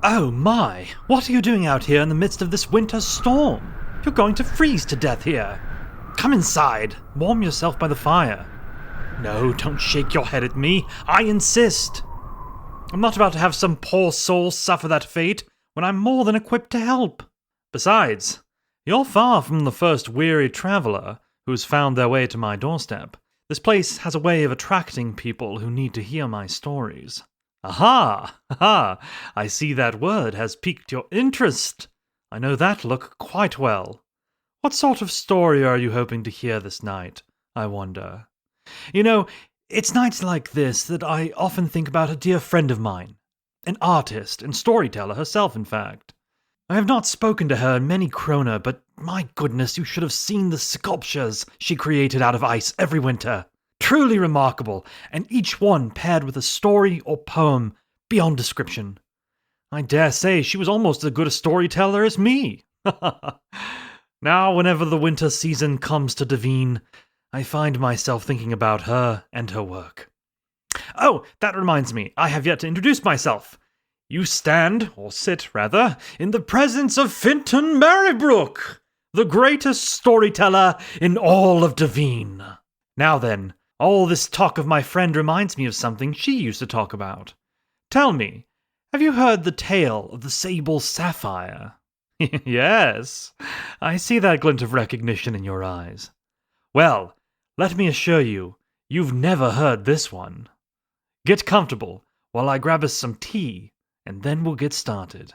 Oh my, what are you doing out here in the midst of this winter storm? You're going to freeze to death here. Come inside, warm yourself by the fire. No, don't shake your head at me, I insist. I'm not about to have some poor soul suffer that fate when I'm more than equipped to help. Besides, you're far from the first weary traveler who's found their way to my doorstep. This place has a way of attracting people who need to hear my stories. Aha! Aha! I see that word has piqued your interest. I know that look quite well. What sort of story are you hoping to hear this night, I wonder? You know, it's nights like this that I often think about a dear friend of mine. An artist and storyteller herself, in fact. I have not spoken to her in many krona, but my goodness, you should have seen the sculptures she created out of ice every winter. Truly remarkable, and each one paired with a story or poem beyond description. I dare say she was almost as good a storyteller as me. Now, whenever the winter season comes to Devine, I find myself thinking about her and her work. Oh, that reminds me, I have yet to introduce myself. You stand, or sit rather, in the presence of Finton Marybrook, the greatest storyteller in all of Devine. Now then, all this talk of my friend reminds me of something she used to talk about. Tell me, have you heard the tale of the Sable Sapphire? Yes, I see that glint of recognition in your eyes. Well, let me assure you, you've never heard this one. Get comfortable while I grab us some tea, and then we'll get started.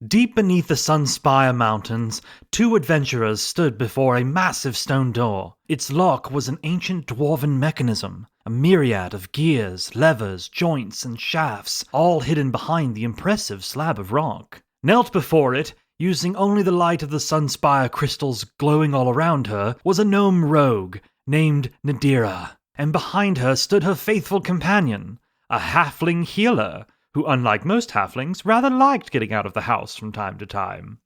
Deep beneath the Sunspire Mountains, two adventurers stood before a massive stone door. Its lock was an ancient dwarven mechanism, a myriad of gears, levers, joints, and shafts, all hidden behind the impressive slab of rock. Knelt before it, using only the light of the Sunspire crystals glowing all around her, was a gnome rogue named Nadira, and behind her stood her faithful companion, a halfling healer, who, unlike most halflings, rather liked getting out of the house from time to time.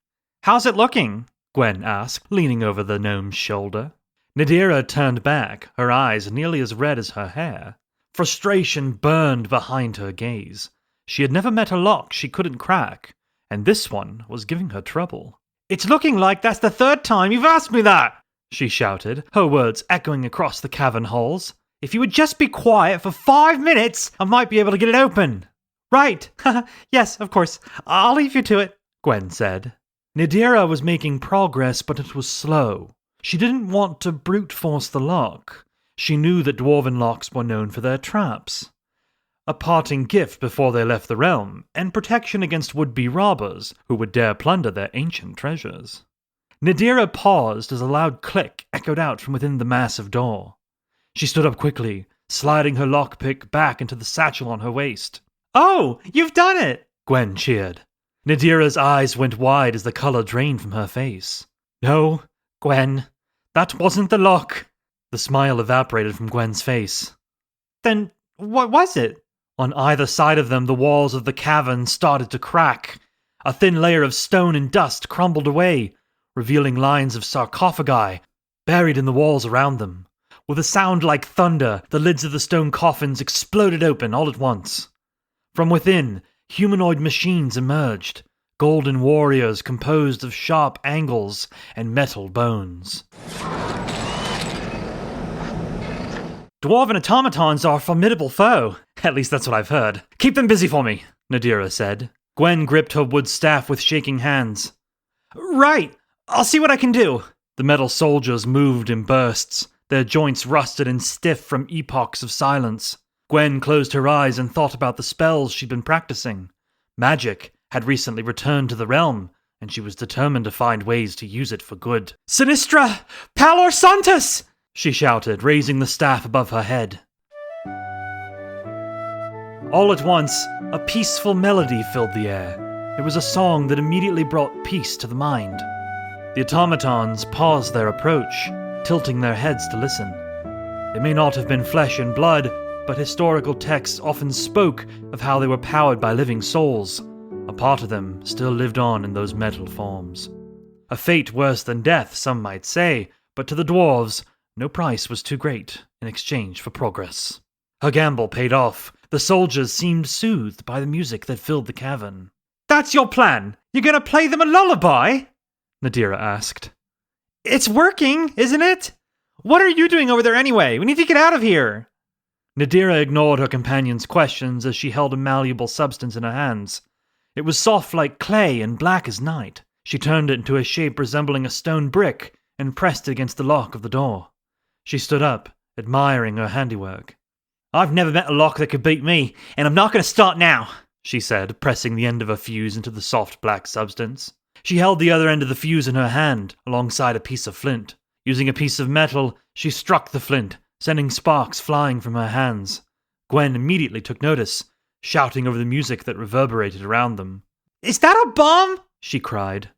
"How's it looking?" Gwen asked, leaning over the gnome's shoulder. Nadira turned back, her eyes nearly as red as her hair. Frustration burned behind her gaze. She had never met a lock she couldn't crack, and this one was giving her trouble. "It's looking like that's the third time you've asked me that!" she shouted, her words echoing across the cavern halls. "If you would just be quiet for 5 minutes, I might be able to get it open." "Right. Yes, of course. I'll leave you to it," Gwen said. Nadira was making progress, but it was slow. She didn't want to brute force the lock. She knew that dwarven locks were known for their traps. A parting gift before they left the realm, and protection against would-be robbers who would dare plunder their ancient treasures. Nadira paused as a loud click echoed out from within the massive door. She stood up quickly, sliding her lockpick back into the satchel on her waist. "Oh, you've done it!" Gwen cheered. Nadira's eyes went wide as the color drained from her face. "No, Gwen, that wasn't the lock." The smile evaporated from Gwen's face. "Then what was it?" On either side of them, the walls of the cavern started to crack. A thin layer of stone and dust crumbled away, revealing lines of sarcophagi buried in the walls around them. With a sound like thunder, the lids of the stone coffins exploded open all at once. From within, humanoid machines emerged, golden warriors composed of sharp angles and metal bones. "Dwarven automatons are a formidable foe. At least that's what I've heard. Keep them busy for me," Nadira said. Gwen gripped her wood staff with shaking hands. "Right, I'll see what I can do." The metal soldiers moved in bursts, their joints rusted and stiff from epochs of silence. Gwen closed her eyes and thought about the spells she'd been practicing. Magic had recently returned to the realm, and she was determined to find ways to use it for good. "Sinistra! Palor Santus!" she shouted, raising the staff above her head. All at once, a peaceful melody filled the air. It was a song that immediately brought peace to the mind. The automatons paused their approach, tilting their heads to listen. It may not have been flesh and blood, but historical texts often spoke of how they were powered by living souls. A part of them still lived on in those metal forms. A fate worse than death, some might say, but to the dwarves, no price was too great in exchange for progress. Her gamble paid off. The soldiers seemed soothed by the music that filled the cavern. That's your plan? You're gonna play them a lullaby? Nadira asked. It's working, isn't it? What are you doing over there anyway? We need to get out of here. Nadira ignored her companion's questions as she held a malleable substance in her hands. It was soft like clay and black as night. She turned it into a shape resembling a stone brick and pressed it against the lock of the door. She stood up, admiring her handiwork. I've never met a lock that could beat me, and I'm not going to start now, she said, pressing the end of her fuse into the soft black substance. She held the other end of the fuse in her hand, alongside a piece of flint. Using a piece of metal, she struck the flint, sending sparks flying from her hands. Gwen immediately took notice, shouting over the music that reverberated around them. Is that a bomb? She cried.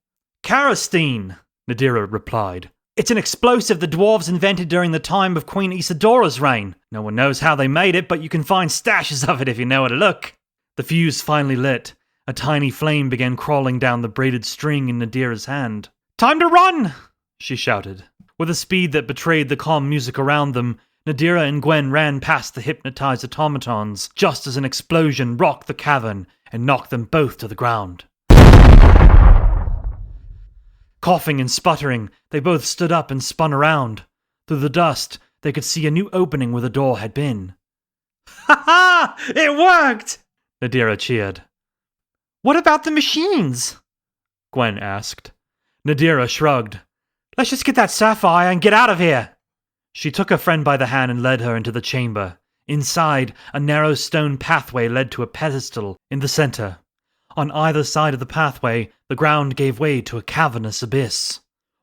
Kerosene, Nadira replied. It's an explosive the dwarves invented during the time of Queen Isidora's reign. No one knows how they made it, but you can find stashes of it if you know where to look. The fuse finally lit. A tiny flame began crawling down the braided string in Nadira's hand. Time to run! She shouted. With a speed that betrayed the calm music around them, Nadira and Gwen ran past the hypnotized automatons, just as an explosion rocked the cavern and knocked them both to the ground. Coughing and sputtering, they both stood up and spun around. Through the dust, they could see a new opening where the door had been. Ha ha! It worked! Nadira cheered. What about the machines? Gwen asked. Nadira shrugged. Let's just get that sapphire and get out of here. She took her friend by the hand and led her into the chamber. Inside, a narrow stone pathway led to a pedestal in the center. On either side of the pathway, the ground gave way to a cavernous abyss.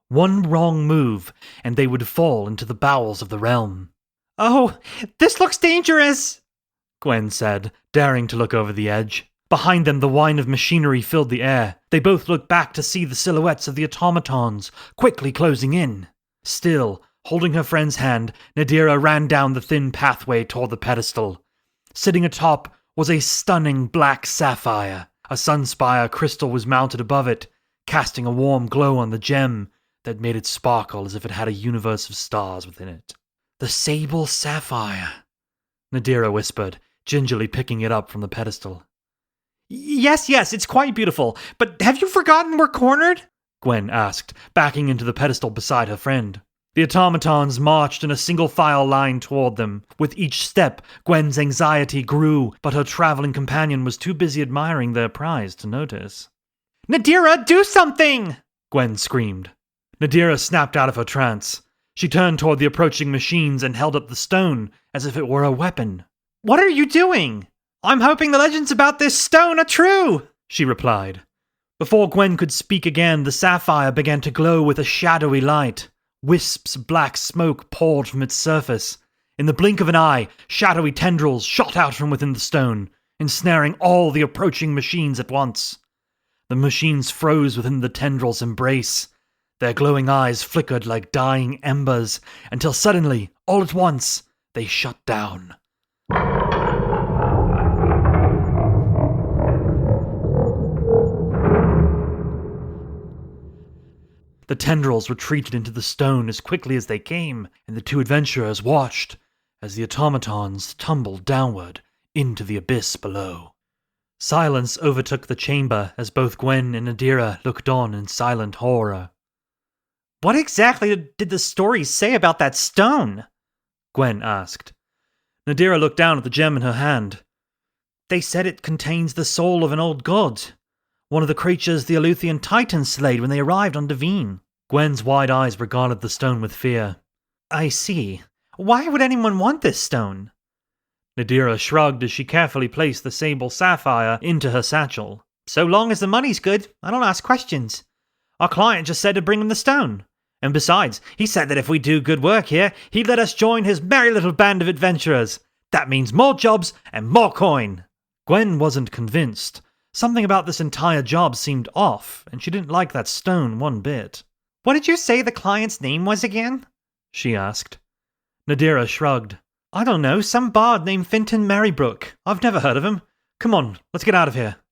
One wrong move, and they would fall into the bowels of the realm. Oh, this looks dangerous, Gwen said, daring to look over the edge. Behind them, the whine of machinery filled the air. They both looked back to see the silhouettes of the automatons, quickly closing in. Still, holding her friend's hand, Nadira ran down the thin pathway toward the pedestal. Sitting atop was a stunning black sapphire. A sunspire crystal was mounted above it, casting a warm glow on the gem that made it sparkle as if it had a universe of stars within it. The Sable Sapphire, Nadira whispered, gingerly picking it up from the pedestal. Yes, it's quite beautiful, but have you forgotten we're cornered? Gwen asked, backing into the pedestal beside her friend. The automatons marched in a single file line toward them. With each step, Gwen's anxiety grew, but her traveling companion was too busy admiring their prize to notice. Nadira, do something! Gwen screamed. Nadira snapped out of her trance. She turned toward the approaching machines and held up the stone as if it were a weapon. What are you doing? I'm hoping the legends about this stone are true, she replied. Before Gwen could speak again, the sapphire began to glow with a shadowy light. Wisps of black smoke poured from its surface. In the blink of an eye, shadowy tendrils shot out from within the stone, ensnaring all the approaching machines at once. The machines froze within the tendrils' embrace. Their glowing eyes flickered like dying embers, until suddenly, all at once, they shut down. The tendrils retreated into the stone as quickly as they came, and the two adventurers watched as the automatons tumbled downward into the abyss below. Silence overtook the chamber as both Gwen and Nadira looked on in silent horror. What exactly did the stories say about that stone? Gwen asked. Nadira looked down at the gem in her hand. They said it contains the soul of an old god. One of the creatures the Eleuthian Titans slayed when they arrived on Devine. Gwen's wide eyes regarded the stone with fear. I see. Why would anyone want this stone? Nadira shrugged as she carefully placed the Sable Sapphire into her satchel. So long as the money's good, I don't ask questions. Our client just said to bring him the stone. And besides, he said that if we do good work here, he'd let us join his merry little band of adventurers. That means more jobs and more coin. Gwen wasn't convinced. Something about this entire job seemed off, and she didn't like that stone one bit. What did you say the client's name was again? She asked. Nadira shrugged. I don't know, some bard named Finton Merrybrook. I've never heard of him. Come on, let's get out of here.